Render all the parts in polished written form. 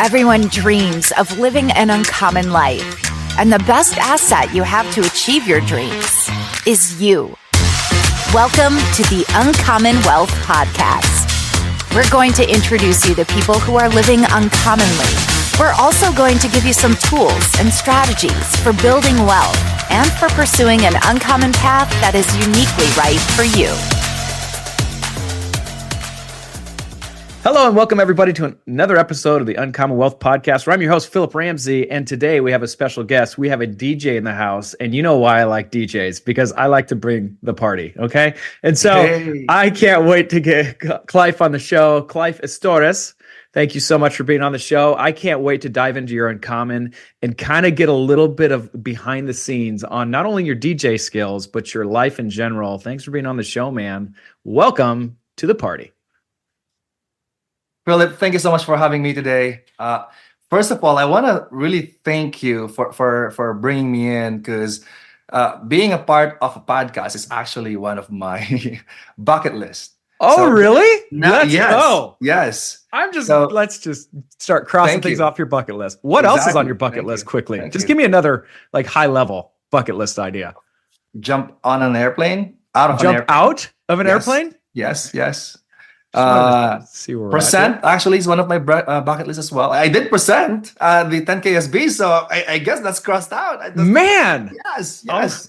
Everyone dreams of living an uncommon life, and the best asset you have to achieve your dreams is you. Welcome to the Uncommon Wealth Podcast. We're going to introduce you to people who are living uncommonly. We're also going to give you some tools and strategies for building wealth and for pursuing an uncommon path that is uniquely right for you. Hello and welcome everybody to another episode of the Uncommon Wealth Podcast, where I'm your host, Philip Ramsey, and today we have a special guest. We have a DJ in the house, and you know why I like DJs, because I like to bring the party, okay? And so I can't wait to get Clife on the show. Clife Estores, thank you so much for being on the show. I can't wait to dive into your Uncommon and kind of get a little bit of behind the scenes on not only your DJ skills, but your life in general. Thanks for being on the show, man. Welcome to the party. Philip, thank you so much for having me today. First of all, I want to really thank you for bringing me in, because being a part of a podcast is actually one of my bucket list. Oh, so, really? Let's go. Yes. Let's just start crossing things off your bucket list. What else is on your bucket list quickly? Just give me another like high level bucket list idea. Jump on an airplane, out of an airplane? Yes. See where percent actually is one of my bucket lists as well. I did present the 10K SB, so I guess that's crossed out. Man, yes, oh, it's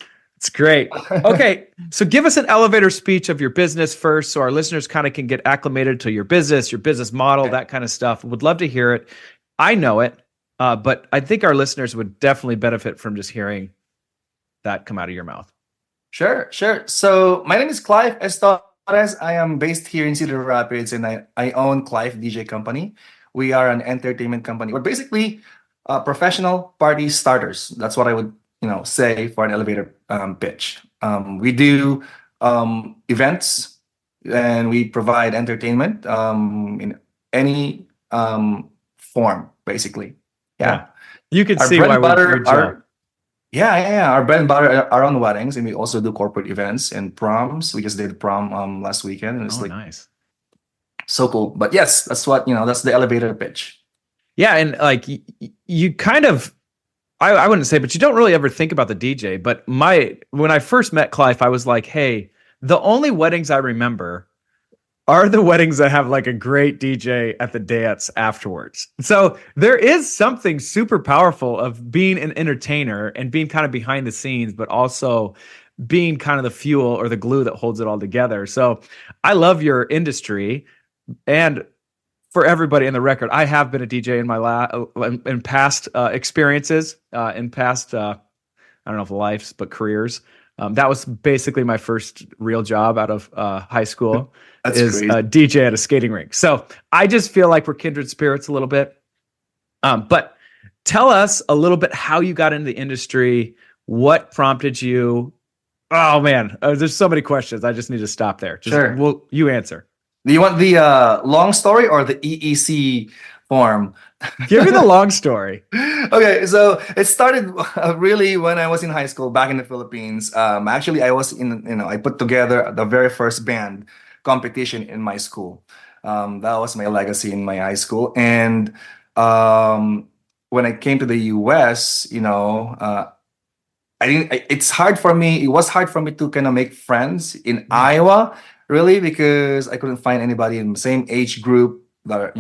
great. Okay, so give us an elevator speech of your business first, so our listeners kind of can get acclimated to your business model, that kind of stuff. Would love to hear it. I know it, but I think our listeners would definitely benefit from just hearing that come out of your mouth. Sure. So my name is Clife Estores. I am based here in Cedar Rapids, and I own Clife DJ Company. We are an entertainment company. We're basically professional party starters. That's what I would say for an elevator pitch. We do events, and we provide entertainment in any form, basically. Yeah. You can see why we're your job. Yeah. Our bread and butter are on weddings, and we also do corporate events and proms. We just did prom last weekend, and it's nice. So cool. But yes, that's what that's the elevator pitch. Yeah, and like you kind of, I wouldn't say, but you don't really ever think about the DJ. But when I first met Clife, I was like, hey, the only weddings I remember are the weddings that have like a great DJ at the dance afterwards. So there is something super powerful of being an entertainer and being kind of behind the scenes, but also being kind of the fuel or the glue that holds it all together. So I love your industry. And for everybody in the record, I have been a DJ in past experiences, in past, I don't know if lives, but careers. That was basically my first real job out of high school. That's is DJ at a skating rink. So I just feel like we're kindred spirits a little bit. But tell us a little bit how you got into the industry, what prompted you. Oh man, there's so many questions. I just need to stop there. Sure. You answer. Do you want the long story or the EEC form? Give me the long story. Okay, so it started really when I was in high school back in the Philippines. Actually, I was I put together the very first band competition in my school. That was my legacy in my high school. And when I came to the US, it was hard for me to kind of make friends in Iowa, really, because I couldn't find anybody in the same age group that are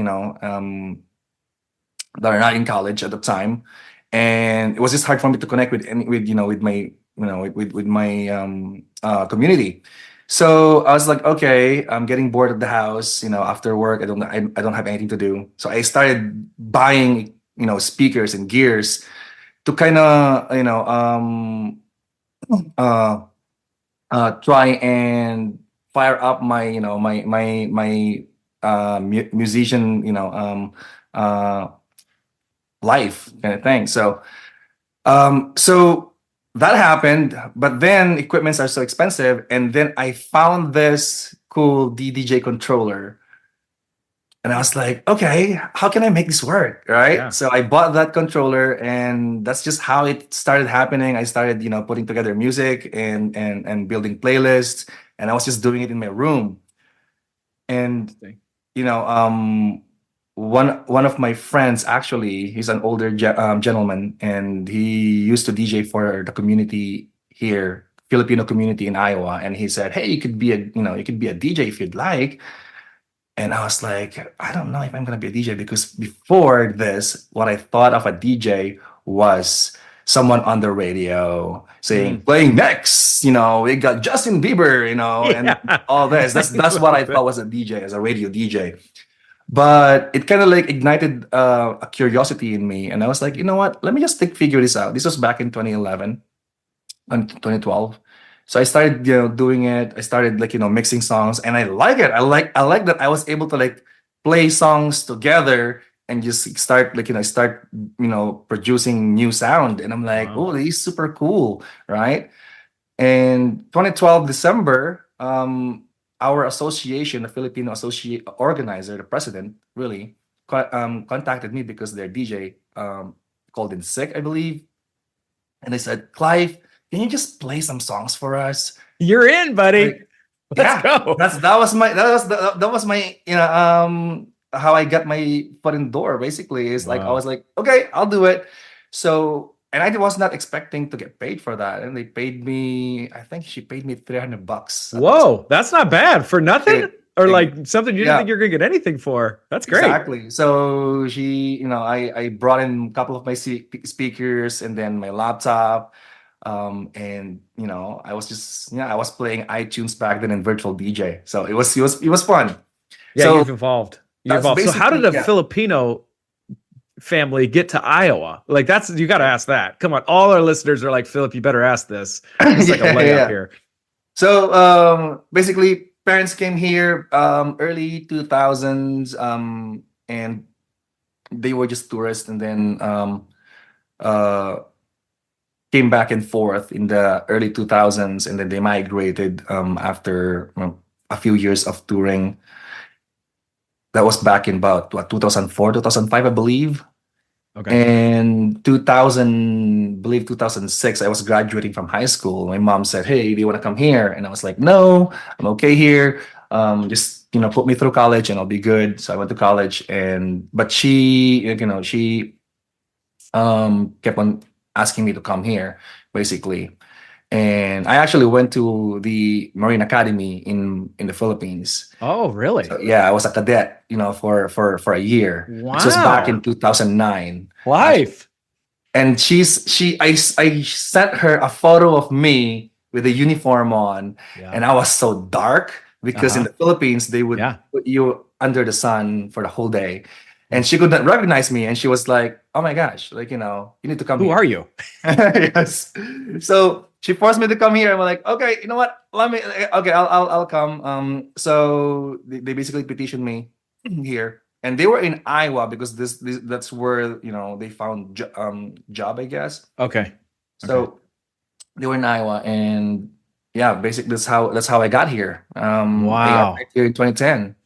not in college at the time. And it was just hard for me to connect with my community. So I was like, okay, I'm getting bored at the house. After work, I don't have anything to do. So I started buying, speakers and gears to kind of, try and fire up my, musician, life kind of thing. So, that happened, but then equipments are so expensive, and then I found this cool DJ controller, and I was like, okay, how can I make this work, right? Yeah. So I bought that controller, and that's just how it started happening. I started, putting together music and building playlists, and I was just doing it in my room, and one of my friends, actually, he's an older gentleman, and he used to DJ for the community here, Filipino community in Iowa. And he said, "Hey, you could be a DJ if you'd like." And I was like, I don't know if I'm gonna be a DJ, because before this, what I thought of a DJ was someone on the radio saying, playing next, we got Justin Bieber, and Yeah. all this. That's what I thought was a DJ, as a radio DJ. But it kind of like ignited a curiosity in me, and I was like, you know what? Let me just figure this out. This was back in 2011 and 2012. So I started, doing it. I started like, mixing songs, and I like it. I like that I was able to like play songs together and just start like, start, producing new sound. And I'm like, Wow. oh, this is super cool, right? And 2012 December, our association, the Filipino associate organizer, the president, really contacted me because their DJ called in sick, I believe, and they said, "Clive, can you just play some songs for us?" You're in, buddy. Like, Let's yeah, go. that was my how I got my foot in the door. Basically, is like I Wow. was like, okay, I'll do it. So, and I was not expecting to get paid for that, and they paid me. I think she paid me $300 at the Whoa, that's not bad for nothing, time. or like something you didn't Yeah, think you're gonna get anything for. That's great. exactly. So I brought in a couple of my speakers and then my laptop. And I was just, I was playing iTunes back then in virtual DJ. So it was fun. Yeah, So you've evolved. You that's evolved. So how did basically, a yeah. Filipino family get to Iowa? Like you got to ask that. Come on, all our listeners are like, Philip, you better ask this. It's like a Yeah, layup yeah. here. So basically parents came here early 2000s, and they were just tourists, and then uh came back and forth in the early 2000s, and then they migrated after a few years of touring. That was back in about 2004, 2005, I believe. Okay. And 2006, I was graduating from high school. My mom said, "Hey, do you want to come here?" And I was like, "No, I'm okay here. Just put me through college and I'll be good." So I went to college, but she kept on asking me to come here, basically. And I actually went to the Marine Academy in the Philippines. Oh, really? So yeah, I was a cadet, for a year. This was back Wow. in 2009. Life. And I sent her a photo of me with a uniform on, Yeah. and I was so dark because in the Philippines they would Yeah. put you under the sun for the whole day. And she could not recognize me, and she was like, "Oh my gosh, like, you need to come Who here." are you? Yes. So she forced me to come here. I'm like, okay, you know what? Okay, I'll come. So they basically petitioned me here, and they were in Iowa because that's where they found job, I guess. Okay. So they were in Iowa, and yeah, basically that's how I got here. I Wow. arrived here in 2010.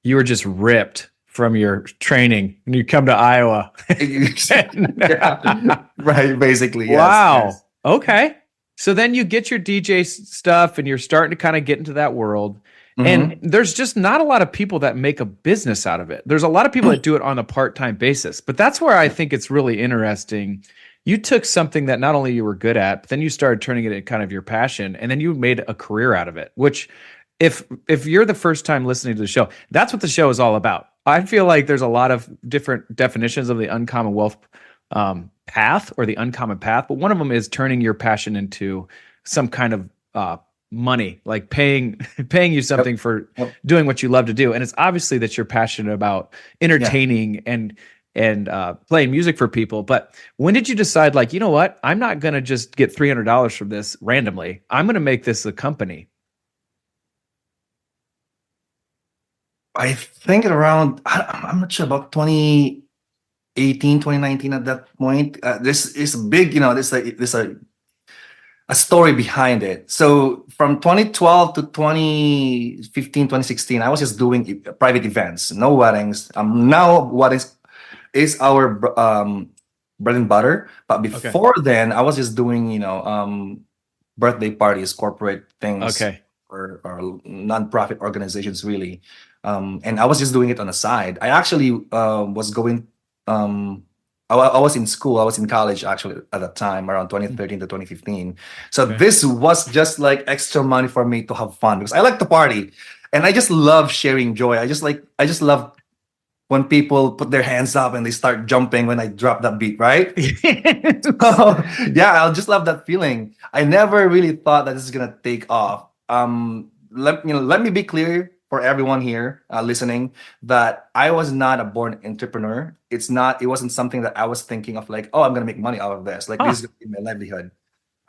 You were just ripped from your training and you come to Iowa. Yeah. Right, basically. Yes, Wow. yes. Okay. So then you get your DJ stuff and you're starting to kind of get into that world. And there's just not a lot of people that make a business out of it. There's a lot of people that do it on a part-time basis. But that's where I think it's really interesting. You took something that not only you were good at, but then you started turning it into kind of your passion, and then you made a career out of it, which if you're the first time listening to the show, that's what the show is all about. I feel like there's a lot of different definitions of the uncommon wealth path or the uncommon path, but one of them is turning your passion into some kind of money, like paying you something for doing what you love to do. And it's obviously that you're passionate about entertaining and playing music for people. But when did you decide, like, you know what, I'm not going to just get $300 from this randomly. I'm going to make this a company. I think around, I'm not sure, about 2018, 2019 at that point. This is big, there's a story behind it. So from 2012 to 2015, 2016, I was just doing private events, no weddings. Now what is our bread and butter. But before then, I was just doing, birthday parties, corporate things, Okay. or non-profit organizations, really. And I was just doing it on the side. I actually was going. I was in school. I was in college actually at that time, around 2013 to 2015. So Okay. this was just like extra money for me to have fun because I like to party, and I just love sharing joy. I just love when people put their hands up and they start jumping when I drop that beat, right? Yeah, I'll just love that feeling. I never really thought that this is gonna take off. Let me be clear for everyone here listening that I was not a born entrepreneur. It wasn't something that I was thinking of like, oh, I'm gonna make money out of this. Like this is Huh. gonna be my livelihood.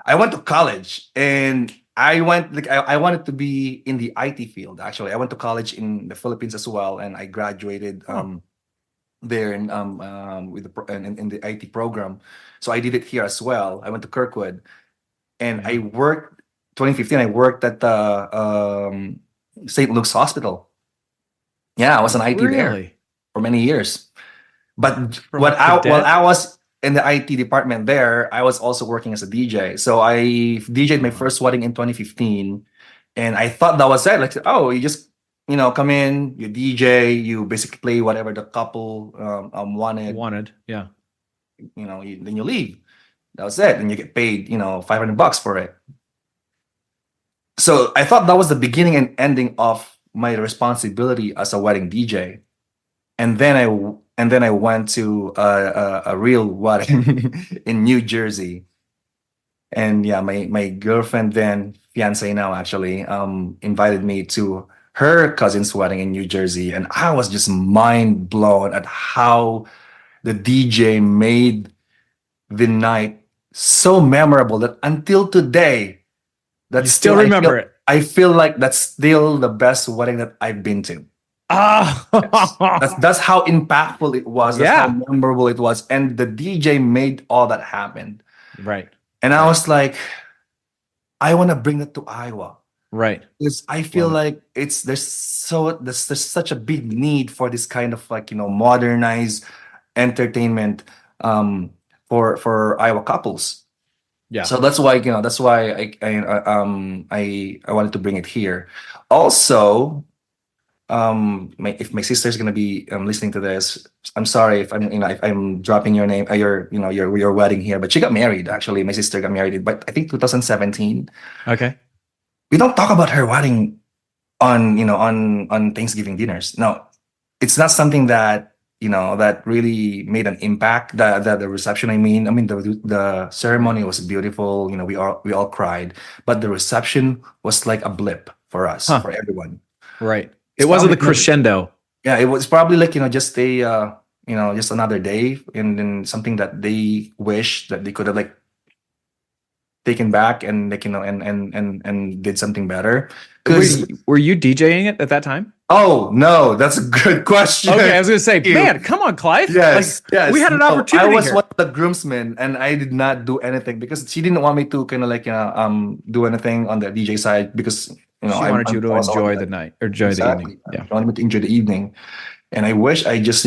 I went to college and I wanted to be in the IT field. Actually, I went to college in the Philippines as well, and I graduated Huh. there with in the IT program. So I did it here as well. I went to Kirkwood, and Yeah. I worked 2015. I worked at the St. Luke's Hospital. Yeah, I was an IT there Really? for many years. But From a while cadet? I was in the IT department there, I was also working as a DJ. So I DJed my first wedding in 2015, and I thought that was it. Like, oh, you just come in, you DJ, you basically play whatever the couple wanted. Wanted. Yeah. Then you leave. That was it, and you get paid $500 for it. So I thought that was the beginning and ending of my responsibility as a wedding DJ. And then I went to a real wedding in New Jersey. And yeah, my girlfriend then, fiance now actually, invited me to her cousin's wedding in New Jersey, and I was just mind blown at how the DJ made the night so memorable that until today, You still remember it. I feel like that's still the best wedding that I've been to. Ah. That's how impactful it was. That's how Yeah. memorable it was. And the DJ made all that happen. Right. And I was like, I want to bring that to Iowa. Right. Because I feel Love like there's such a big need for this kind of like modernized entertainment for Iowa couples. Yeah. So that's why I wanted to bring it here. Also, if my sister's gonna be listening to this, I'm sorry if I'm dropping your name, your wedding here, but she got married actually. My sister got married, but I think 2017. Okay. We don't talk about her wedding on Thanksgiving dinners. No, it's not something that that really made an impact. The reception, I mean the ceremony was beautiful. We all cried, but the reception was like a blip for us, Huh. for everyone. Right. It's It wasn't the probably- crescendo. Yeah, it was probably like just just another day, and then something that they wish that they could have like taken back and like and did something better. Were you DJing it at that time? Oh no, that's a good question. Okay, I was gonna say, Thank you. man, come on, Clive. Yes, Like, yes. we had an No, opportunity I was here. one of the groomsmen, and I did not do anything because she didn't want me to kind of like do anything on the DJ side because She wanted you to I was enjoy already, the night or enjoy the exactly. evening. Yeah. She wanted me to enjoy the evening, and I wish I just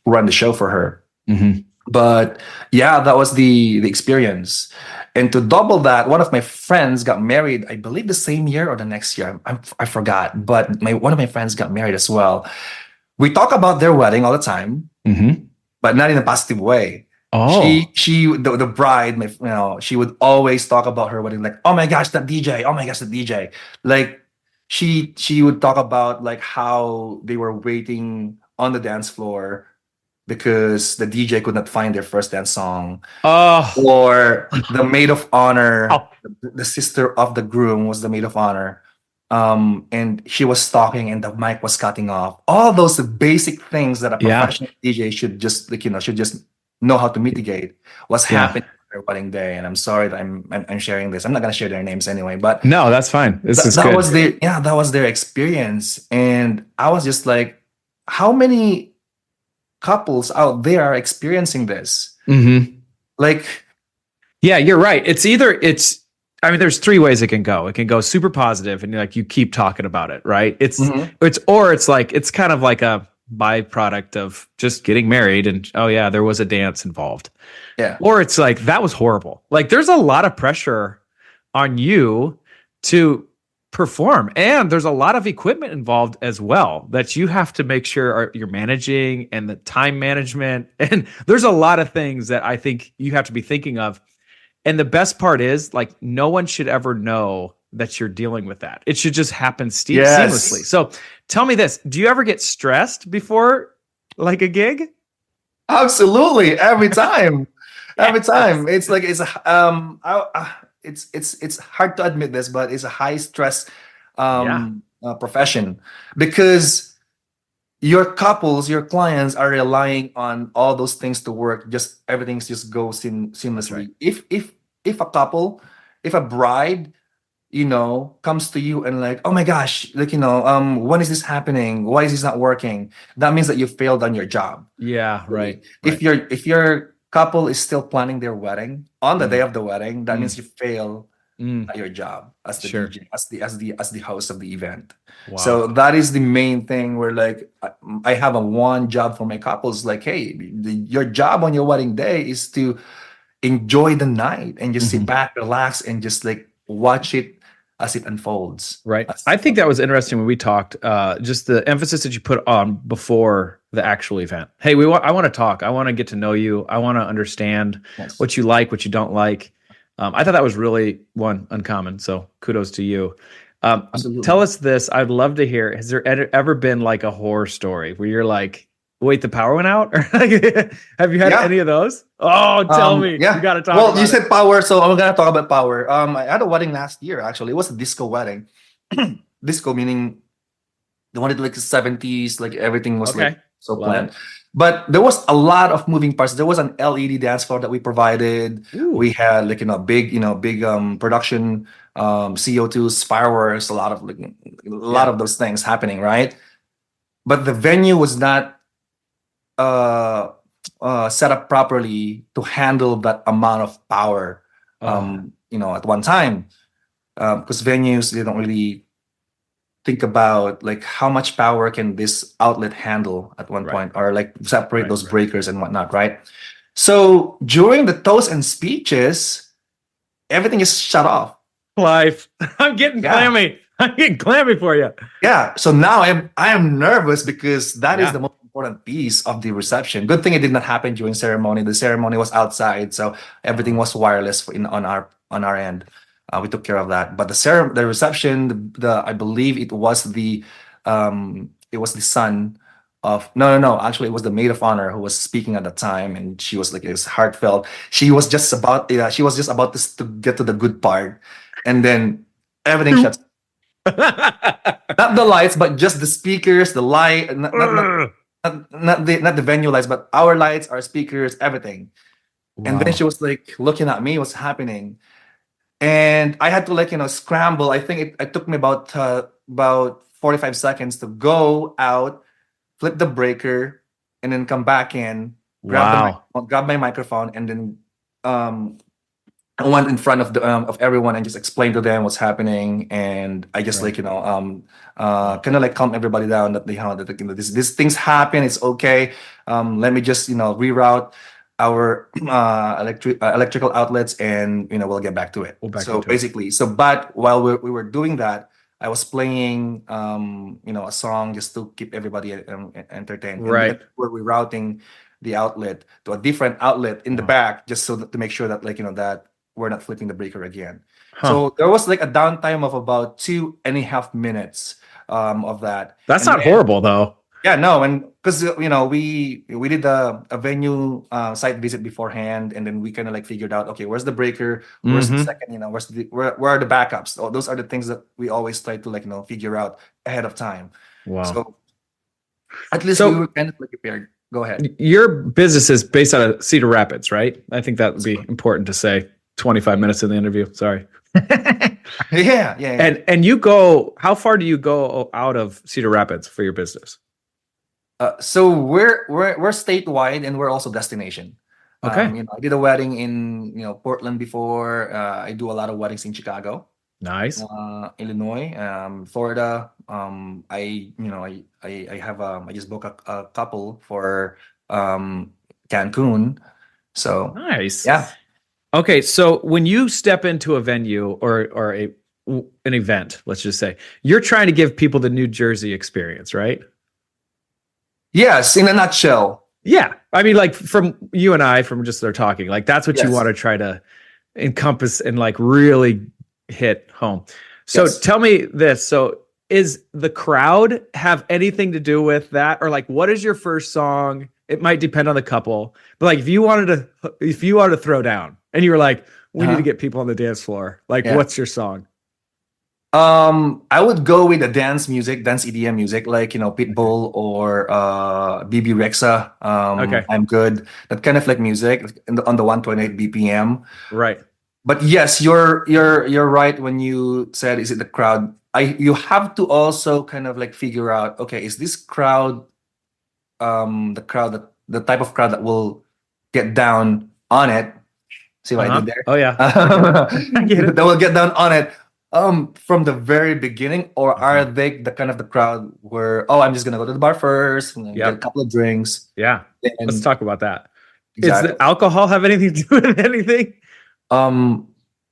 run the show for her. Mhm. But yeah, that was the experience. And to double that, one of my friends got married, I believe the same year or the next year. I forgot, but one of my friends got married as well. We talk about their wedding all the time, Mhm. but not in a positive way. Oh. The bride, she would always talk about her wedding like, oh my gosh, that DJ, oh my gosh, that DJ. Like she would talk about like how they were waiting on the dance floor because the DJ could not find their first dance song, Oh. or the maid of honor, Oh. the sister of the groom was the maid of honor, and she was talking and the mic was cutting off. All those basic things that a Yeah. professional DJ should just know how to mitigate was Yeah. happening on their wedding day. And I'm sorry that I'm sharing this. I'm not gonna share their names anyway, but No, that's fine. This is that good. was their experience. And I was just like, how many couples out there are experiencing this? Mhm. Like, Yeah, you're right. I mean, there's three ways it can go. It can go super positive and you keep talking about it, right? It's kind of like a byproduct of just getting married and oh yeah, there was a dance involved. yeah, Or it's like that was horrible. Like there's a lot of pressure on you to perform. And there's a lot of equipment involved as well that you have to make sure you're managing, and the time management. And there's a lot of things that I think you have to be thinking of. And the best part is, like, no one should ever know that you're dealing with that. It should just happen seamlessly. So tell me this, do you ever get stressed before like a gig? Absolutely, every time. Every Yes. time. It's like it's hard to admit this, but it's a high stress Yeah. profession, because your couples, your clients are relying on all those things to work. Just everything's just goes seamlessly. right. If a couple, if a bride, comes to you and like, oh my gosh, like, when is this happening? Why is this not working? That means that you failed on your job. Yeah, right. If your couple is still planning their wedding on the day of the wedding, that means you fail at your job as the Sure. DJ, as the host of the event. Wow. So that is the main thing where, like, I have a one job for my couples, like, hey, your job on your wedding day is to enjoy the night and just sit back, relax, and just like watch it as it unfolds. Right. I think that was interesting when we talked, just the emphasis that you put on before the actual event. Hey, I want to talk. I want to get to know you. I want to understand what you like, what you don't like. I thought that was really uncommon. So kudos to you. Absolutely. Tell us this. I'd love to hear, has there ever been like a horror story where you're like, wait, the power went out? Or have you had any of those? Oh, tell me. Yeah. You got to talk Well, about you it. said power, so I'm gonna talk about power. I had a wedding last year, actually. It was a disco wedding. Disco meaning the one that like the 70s, like everything was like so Love planned. it. But there was a lot of moving parts. There was an LED dance floor that we provided. Ooh. We had like big production, CO2s, fireworks, a lot of those things happening, right? But the venue was not set up properly to handle that amount of power, at one time. Because venues, they don't really think about like how much power can this outlet handle at one point, or like separate those breakers and whatnot, right? So during the toast and speeches, everything is shut off. Clife, I'm getting clammy. I'm getting clammy for you. Yeah. So now I am nervous because that is the most important piece of the reception. Good thing it did not happen during ceremony. The ceremony was outside, so everything was wireless on our end. We took care of that. But the reception, I believe it was the son of no. Actually, it was the maid of honor who was speaking at the time, and she was like, it was heartfelt. She was just about to get to the good part, and then everything shuts. Not the lights, but just the speakers, the light, not the venue lights, but our lights, our speakers, everything. And then she was like looking at me, what's happening? And I had to scramble. I think it took me about 45 seconds to go out, flip the breaker, and then come back in, grab my microphone, and then I went in front of everyone and just explained to them what's happening. And I just kind of like calm everybody down that these things happen. It's okay. Let me just reroute our electrical outlets, and we'll get back to it. But while we were doing that, I was playing a song just to keep everybody entertained. Right. And we're rerouting the outlet to a different outlet in the back, just to make sure that that we're not flipping the breaker again. So there was like a downtime of about 2.5 minutes of that. That's not horrible though. Yeah, no, and because we did a venue site visit beforehand, and then we kind of like figured out, okay, where's the breaker, where's the second, where are the backups? Those are the things that we always try to figure out ahead of time. Wow. So at least we were kind of like prepared. Go ahead. Your business is based out of Cedar Rapids, right? I think that would be important to say. 25 minutes in the interview. Sorry. Yeah. And you go, how far do you go out of Cedar Rapids for your business? So we're statewide, and we're also destination. Okay. I did a wedding in Portland before. I do a lot of weddings in Chicago. Nice. Illinois, Florida. I just booked a couple for Cancun. So nice. Yeah. Okay, so when you step into a venue or an event, let's just say, you're trying to give people the New Jersey experience, right? Yes, in a nutshell. Yeah. I mean, like from you and I, from just their talking, like that's what you Yes. want to try to encompass and like really hit home. So Yes. tell me this. So is the crowd have anything to do with that? Or like, what is your first song? It might depend on the couple, but like if you wanted to throw down and you were like, we need to get people on the dance floor, like Yeah. what's your song? I would go with the dance music, dance EDM music, like Pitbull or BB Rexa. Okay. I'm good. That kind of like music on the 128 BPM. Right. But yes, you're right when you said, is it the crowd? You have to also kind of like figure out, okay, is this crowd the type of crowd that will get down on it? See what I did there? Oh yeah. I get it. That will get down on it from the very beginning, or are they the kind of the crowd where, oh, I'm just gonna go to the bar first and then get a couple of drinks? Yeah. And Let's talk about that. exactly. Is the alcohol have anything to do with anything?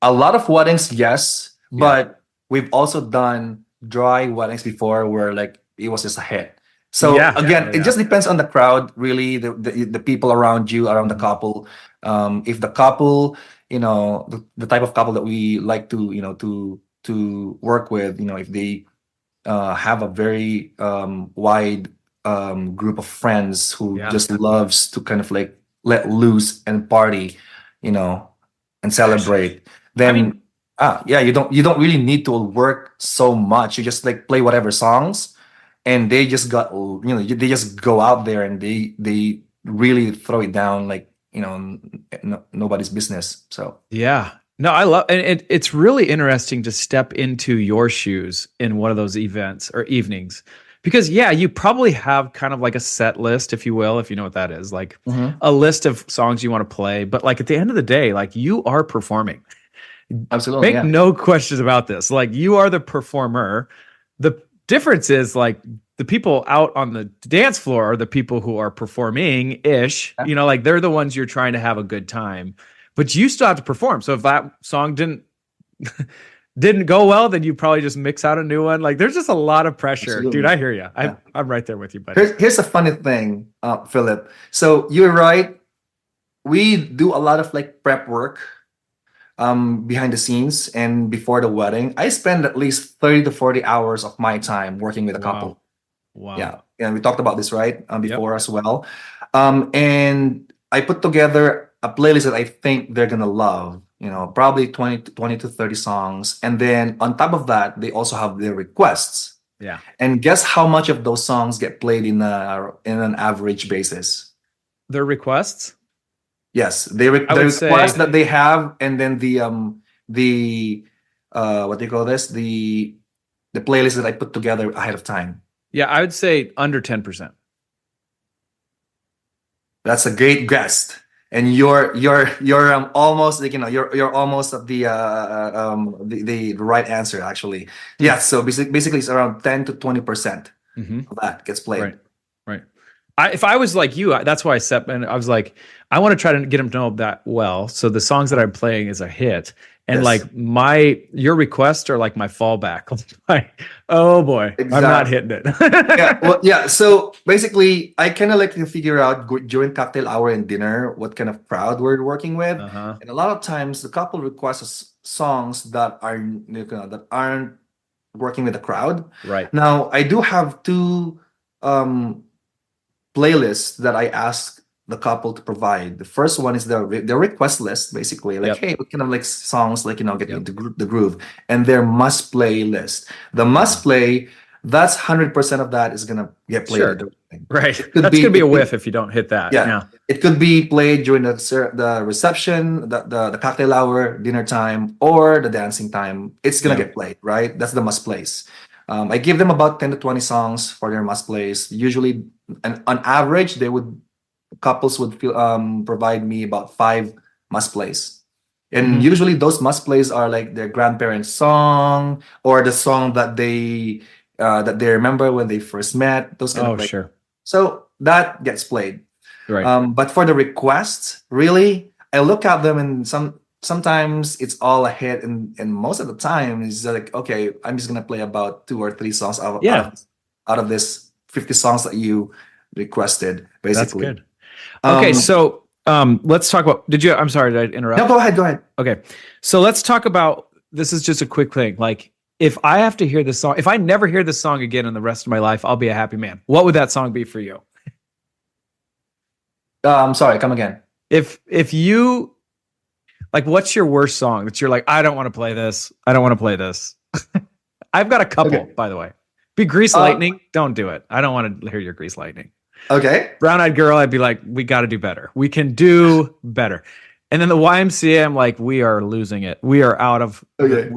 A lot of weddings, yes, but we've also done dry weddings before where like it was just a hit. So again, it just depends on the crowd, really, the people around you, around the couple. If the couple, the type of couple that we like to work with, if they have a very wide group of friends who just loves to kind of like let loose and party, and celebrate, then you don't really need to work so much. You just like play whatever songs, and they just they just go out there and they really throw it down like nobody's business. So yeah, no, I love, and it's really interesting to step into your shoes in one of those events or evenings, because you probably have kind of like a set list, if you will, if you know what that is, like a list of songs you want to play, but like at the end of the day, like you are performing. Absolutely, make no questions about this. Like you are the performer. The difference is like the people out on the dance floor are the people who are performing ish, like they're the ones you're trying to have a good time, but you still have to perform. So if that song didn't go well, then you probably just mix out a new one. Like there's just a lot of pressure. Absolutely. Dude, I hear you. I'm right there with you, buddy. Here's a funny thing, Philip. So you're right. We do a lot of like prep work behind the scenes and before the wedding. I spend at least 30 to 40 hours of my time working with a couple. Wow. Yeah. And we talked about this, right? Before as well. And I put together a playlist that I think they're going to love, probably 20 to 30 songs. And then on top of that, they also have their requests. Yeah. And guess how much of those songs get played in an average basis? Their requests? Yes, the request that they have, and then the what do you call this? The playlist that I put together ahead of time. Yeah, I would say under 10%. That's a great guess, and you're almost like you're almost at the right answer actually. Yeah, so basically it's around 10 to 20% of that gets played. Right. If I was like you, that's why I was like, I want to try to get them to know that well. So the songs that I'm playing is a hit. And like your requests are like my fallback. Like, oh boy, exactly. I'm not hitting it. So basically, I kind of like to figure out during cocktail hour and dinner what kind of crowd we're working with. And a lot of times, the couple requests songs that aren't working with the crowd. Right. Now, I do have two playlists that I ask the couple to provide. The first one is their request list, basically, like, hey, what kind of like songs like get into the groove, and their must play list. The must play, that's 100% of that is gonna get played. Sure. Right. That's gonna be a whiff if you don't hit that. Yeah. It could be played during the reception, the cocktail hour, dinner time, or the dancing time. It's gonna get played, right? That's the must plays. I give them about 10 to 20 songs for their must plays. Usually, and on average, couples would provide me about 5 must plays. And usually those must plays are like their grandparents' song or the song that they remember when they first met. Those kind of like, sure. So that gets played. Right. But for the requests, really, I look at them and sometimes it's all a hit, and most of the time it's like, okay, I'm just gonna play about 2 or 3 songs Yeah, out of this 50 songs that you requested, that's basically. good. Okay, so let's talk about. I'm sorry, did I interrupt? No, go ahead, go ahead. Okay, so let's talk about. This is just a quick thing. Like, if I have to hear this song, if I never hear this song again in the rest of my life, I'll be a happy man. What would that song be for you? I'm sorry, come again. If you like, what's your worst song that you're like, I don't want to play this. I don't want to play this. I've got a couple, Okay. by the way. Be Grease Lightning. Don't do it. I don't want to hear your Grease Lightning. Okay. Brown Eyed Girl, I'd be like, we got to do better. We can do better. And then the YMCA, I'm like, we are losing it. We are out of. Okay.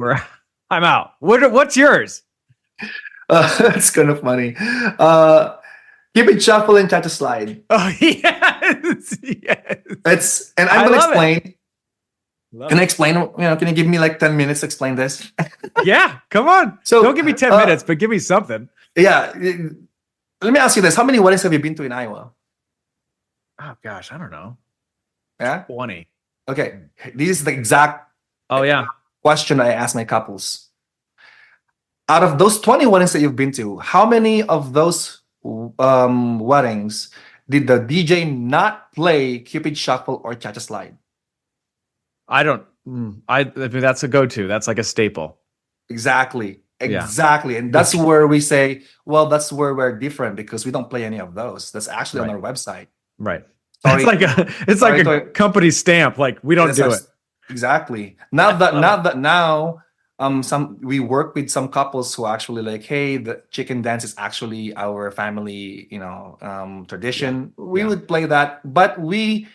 I'm out. What's yours? It's kind of funny. Keep it shuffle and try to slide. Oh yes, yes. And I'm gonna explain. Can I explain? Can you give me like 10 minutes to explain this? Yeah, come on. So don't give me 10 minutes, but give me something. Yeah. Let me ask you this: how many weddings have you been to in Iowa? Oh gosh, I don't know. Yeah, 20. Okay, this is the exact. Oh yeah. Question I ask my couples. Out of those 20 weddings that you've been to, how many of those weddings did the DJ not play Cupid Shuffle or Cha-Cha Slide? I mean, that's a go-to. That's like a staple. Exactly. Yeah. And that's where we say, well, that's where we're different, because we don't play any of those. That's actually on our website. Right. Sorry. It's like a company stamp. Like, we don't do it. Exactly. Now we work with some couples who actually like, hey, the chicken dance is actually our family, tradition. We would play that, but we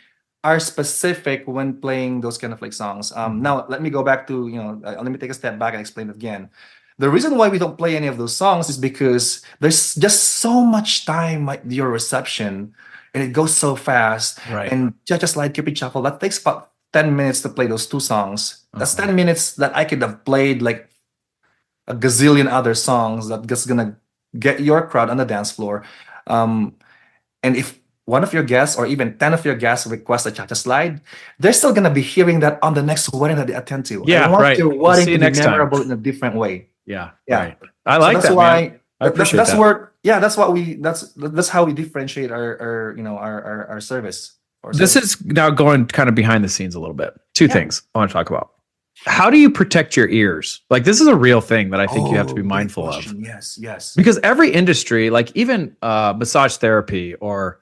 are specific when playing those kind of like songs. Now let me go back to, let me take a step back and explain it again. The reason why we don't play any of those songs is because there's just so much time at your reception, and it goes so fast. Right. And Cha-Cha Slide, Cupid Shuffle, that takes about 10 minutes to play those 2 songs. That's 10 minutes that I could have played like a gazillion other songs that just gonna get your crowd on the dance floor. And if one of your guests or even 10 of your guests request a Cha-Cha Slide, they're still gonna be hearing that on the next wedding that they attend to. Yeah, I want right. your wedding to be next memorable in a different way. Yeah. Yeah. Right. I like that's that. Why man. I appreciate that's that. where that's how we differentiate our service. This is now going kind of behind the scenes a little bit. Two things I want to talk about. How do you protect your ears? Like, this is a real thing that I think you have to be mindful of. Yes. Because every industry, like even massage therapy or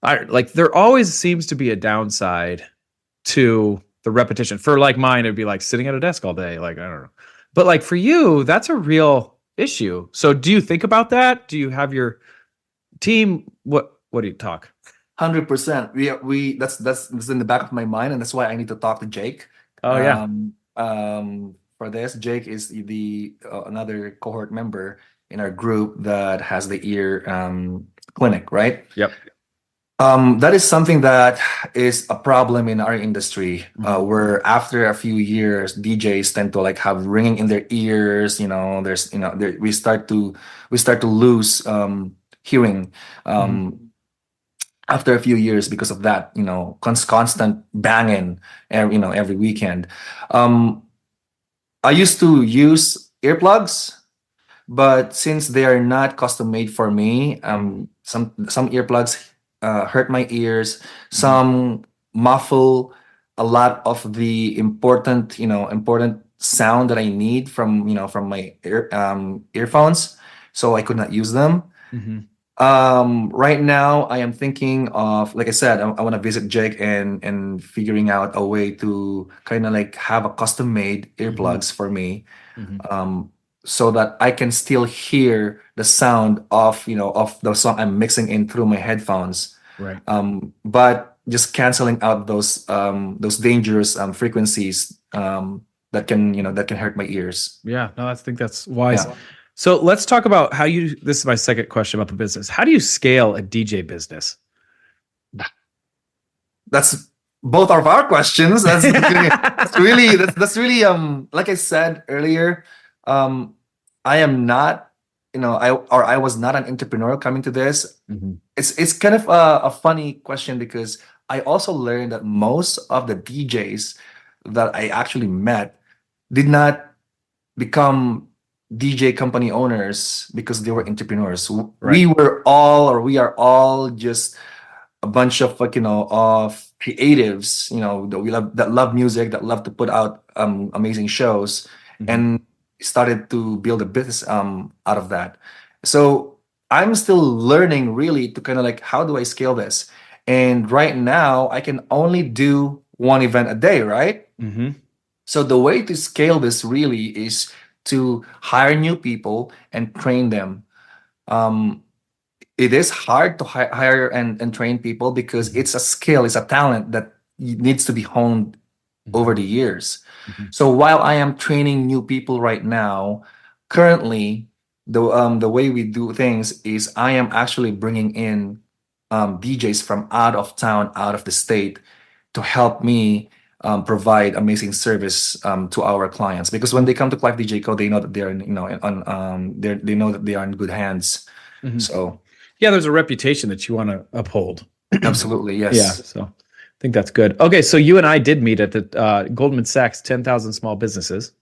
there always seems to be a downside to the repetition. For like mine, it'd be like sitting at a desk all day. Like, I don't know. But like for you, that's a real issue. So do you think about that? Do you have your team? What do you talk? 100%. We that's in the back of my mind, and that's why I need to talk to Jake. Oh yeah. For this, Jake is the another cohort member in our group that has the ear clinic, right? Yep. That is something that is a problem in our industry, where after a few years, DJs tend to like have ringing in their ears. We start to lose hearing after a few years because of that. Constant banging, every weekend. I used to use earplugs, but since they are not custom made for me, some earplugs hurt my ears. Some muffle a lot of the important sound that I need from my earphones, so I could not use them. Right now I am thinking of, like I said, I want to visit Jake and figuring out a way to kind of like have a custom made earplugs for me, so that I can still hear the sound of the song I'm mixing in through my headphones. Right. But just canceling out those dangerous frequencies that can hurt my ears. Yeah, no, I think that's wise. Yeah. So let's talk about this is my second question about the business. How do you scale a DJ business? That's both of our questions. That's really like I said earlier, I am not, I was not an entrepreneur coming to this. It's kind of a funny question, because I also learned that most of the DJs that I actually met did not become DJ company owners because they were entrepreneurs. Right. We are all just a bunch of of creatives, that love music, that love to put out amazing shows, and started to build a business out of that. So I'm still learning really to kind of like, how do I scale this? And right now I can only do one event a day, right? Mm-hmm. So the way to scale this really is to hire new people and train them. Um, it is hard to hire and train people because it's a skill, it's a talent that needs to be honed over the years. So while I am training new people right now, currently the way we do things is I am actually bringing in DJs from out of town, out of the state, to help me provide amazing service to our clients. Because when they come to Clife DJ Co, they know that they're they know that they are in good hands. So Yeah, there's a reputation that you want to uphold. absolutely, yes. Yeah, so I think that's good. Okay, so you and I did meet at the Goldman Sachs 10,000 Small Businesses,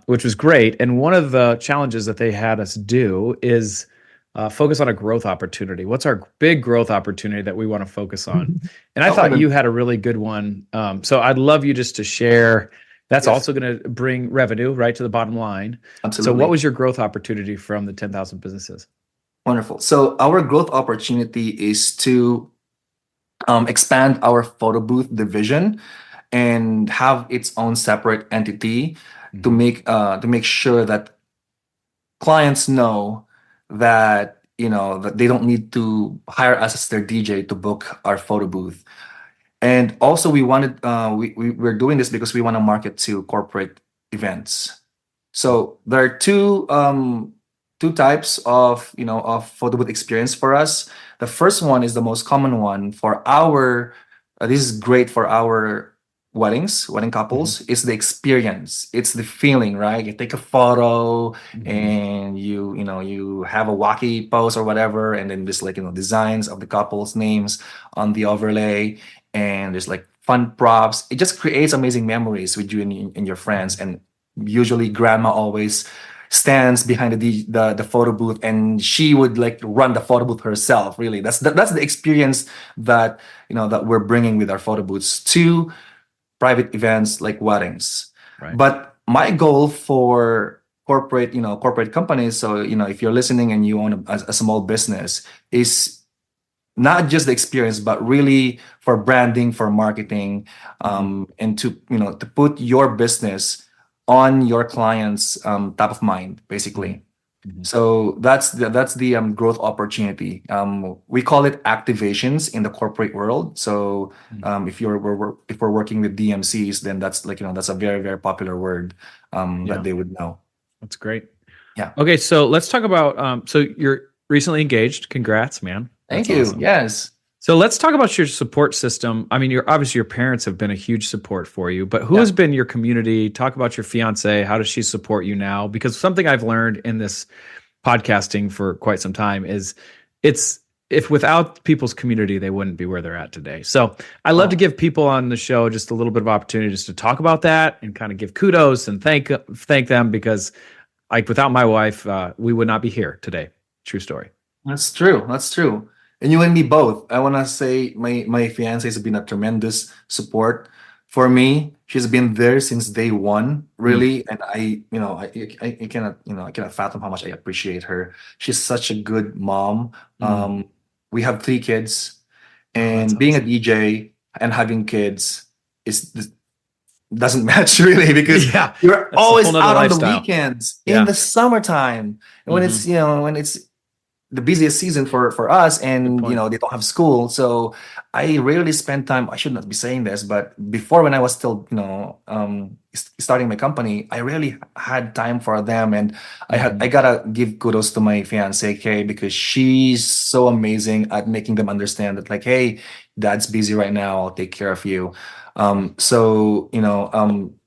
which was great. And one of the challenges that they had us do is focus on a growth opportunity. What's our big growth opportunity that we want to focus on? And I thought you had a really good one. So I'd love you just to share. That's also going to bring revenue right to the bottom line. Absolutely. So what was your growth opportunity from the 10,000 businesses? Wonderful. So our growth opportunity is to expand our photo booth division and have its own separate entity to make sure that clients know that that they don't need to hire us as their DJ to book our photo booth. And also we wanted we're doing this because we want to market to corporate events. So there are two types of photo booth experience for us. The first one is the most common one for our. This is great for our wedding couples. It's the experience. It's the feeling, right? You take a photo and you have a wacky pose or whatever, and then there's designs of the couple's names on the overlay, and there's like fun props. It just creates amazing memories with you and your friends. And usually grandma always stands behind the photo booth, and she would like run the photo booth herself. Really, that's the experience that that we're bringing with our photo booths to private events like weddings. Right. But my goal for corporate companies, so if you're listening and you own a small business, is not just the experience, but really for branding, for marketing, and to to put your business on your clients' top of mind, basically. So that's the growth opportunity. We call it activations in the corporate world. So if we're working with DMCs, then that's that's a very, very popular word that they would know. That's great. Yeah. Okay, so let's talk about so you're recently engaged. Congrats, man. Thank That's you. awesome. Yes. So let's talk about your support system. I mean, obviously your parents have been a huge support for you, but who has been your community? Talk about your fiance. How does she support you now? Because something I've learned in this podcasting for quite some time is if without people's community, they wouldn't be where they're at today. So I love to give people on the show just a little bit of opportunity just to talk about that and kind of give kudos and thank them, because like without my wife, we would not be here today. True story. That's true. That's true. And you and me both. I want to say my fiance has been a tremendous support for me. She's been there since day one, really. And I cannot fathom how much I appreciate her. She's such a good mom. We have 3 kids, and being a DJ and having kids doesn't match really, because you're always out on the weekends in the summertime, and when it's when it's the busiest season for us, and they don't have school. So I rarely spend time. I should not be saying this, but before, when I was still starting my company, I rarely had time for them. And I gotta give kudos to my fiance Kay, because she's so amazing at making them understand that, like, hey, dad's busy right now, I'll take care of you.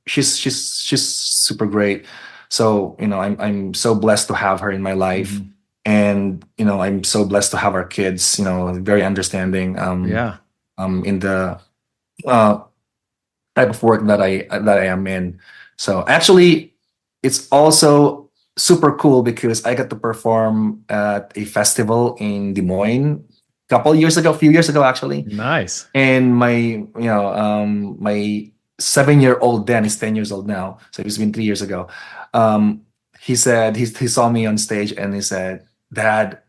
She's super great. So I'm so blessed to have her in my life. And I'm so blessed to have our kids, very understanding. In the type of work that I am in. So actually, it's also super cool because I got to perform at a festival in Des Moines a few years ago actually. Nice. And my 7-year old then is 10 years old now. So it's been 3 years ago. He said he saw me on stage and he said, "Dad,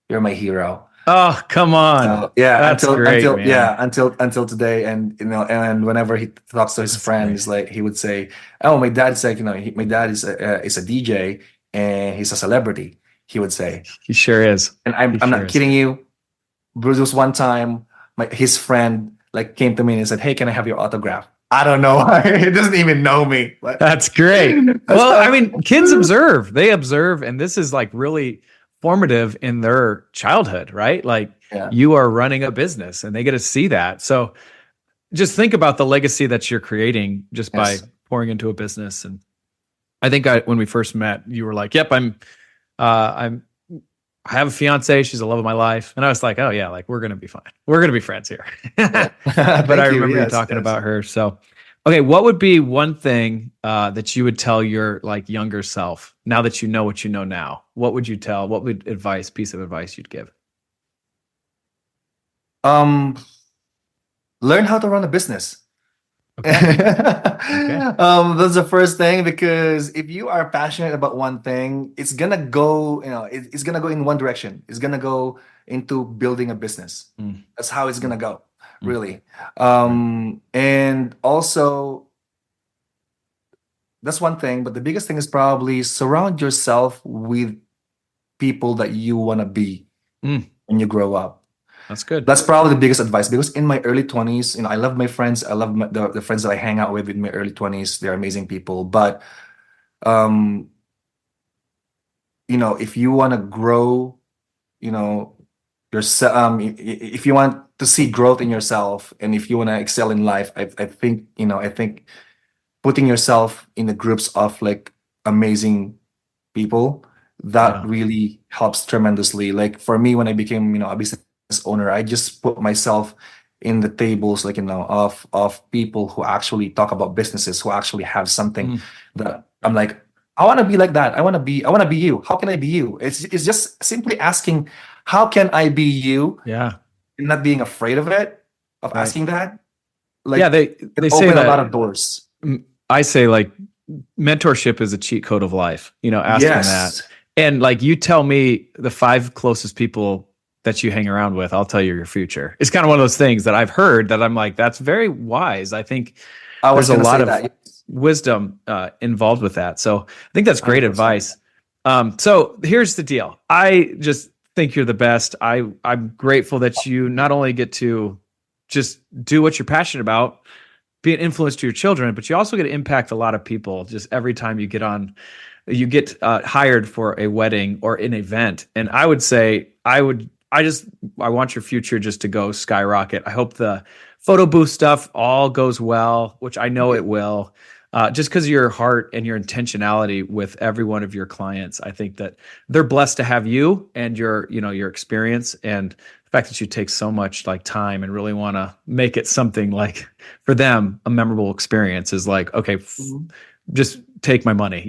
you're my hero." Oh, come on. Yeah, That's great, man. until today, and and whenever he talks to his friends, like he would say, "Oh, my dad's like, my dad is a DJ and he's a celebrity." He would say, He sure is. and I'm not kidding you. Bruce was one time, his friend like came to me and said, "Hey, can I have your autograph?" I don't know why. He doesn't even know me. But That's great. Well, I mean, kids observe. They observe, and this is like really formative in their childhood, right? Like you are running a business and they get to see that. So just think about the legacy that you're creating just by pouring into a business. And I think when we first met, you were like, "Yep, I have a fiance. She's the love of my life." And I was like, "Oh yeah, like we're going to be fine. We're going to be friends here." But I remember you talking about her. So, okay. What would be one thing that you would tell your like younger self now that you know what you know now? What would you tell? What would piece of advice you'd give? learn how to run a business. Okay. That's the first thing, because if you are passionate about one thing, it's gonna go, it's gonna go in one direction. It's gonna go into building a business. That's how it's gonna go, really. And also, that's one thing, but the biggest thing is probably surround yourself with people that you want to be when you grow up. That's good. That's probably the biggest advice, because in my early 20s, I love my friends. I love the friends that I hang out with in my early 20s. They're amazing people. But, if you want to grow, yourself, if you want to see growth in yourself, and if you want to excel in life, I think putting yourself in the groups of like amazing people, that really helps tremendously. Like for me, when I became, a business owner, I just put myself in the tables, like, of people who actually talk about businesses, who actually have something that I'm like, I want to be like that. I want to be you. How can I be you? It's just simply asking, how can I be you? Yeah. And not being afraid of it, of asking that. Like, they say open that, a lot of doors. I say like mentorship is a cheat code of life, asking that. And like, you tell me the 5 closest people that you hang around with, I'll tell you your future. It's kind of one of those things that I've heard that I'm like, that's very wise. I think there's a lot of wisdom involved with that. So I think that's great 100%. Advice. So here's the deal. I just think you're the best. I'm grateful that you not only get to just do what you're passionate about, be an influence to your children, but you also get to impact a lot of people just every time you get hired for a wedding or an event. And I would say, I want your future just to go skyrocket. I hope the photo booth stuff all goes well, which I know it will. Just because of your heart and your intentionality with every one of your clients, I think that they're blessed to have you and your experience, and the fact that you take so much like time and really want to make it something like for them a memorable experience is like, okay, just take my money,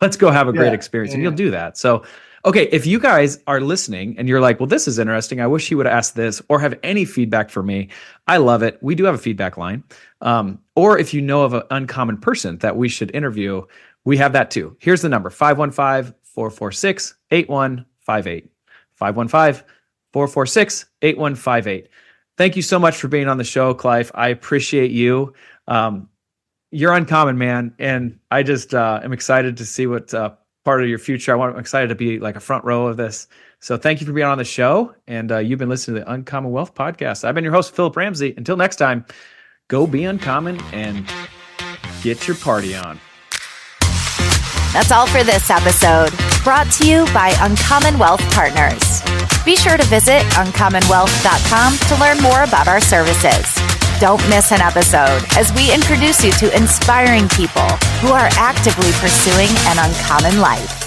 let's go have a great experience, and you'll do that. So, okay, if you guys are listening and you're like, well, this is interesting, I wish he would ask this, or have any feedback for me, I love it. We do have a feedback line. Or if you know of an uncommon person that we should interview, we have that too. Here's the number, 515-446-8158. 515-446-8158. Thank you so much for being on the show, Clife. I appreciate you. You're uncommon, man. And I just am excited to see what part of your future. I'm excited to be like a front row of this. So thank you for being on the show. And you've been listening to the Uncommon Wealth Podcast. I've been your host, Philip Ramsey. Until next time, go be uncommon and get your party on. That's all for this episode, brought to you by Uncommon Wealth Partners. Be sure to visit uncommonwealth.com to learn more about our services. Don't miss an episode as we introduce you to inspiring people who are actively pursuing an uncommon life.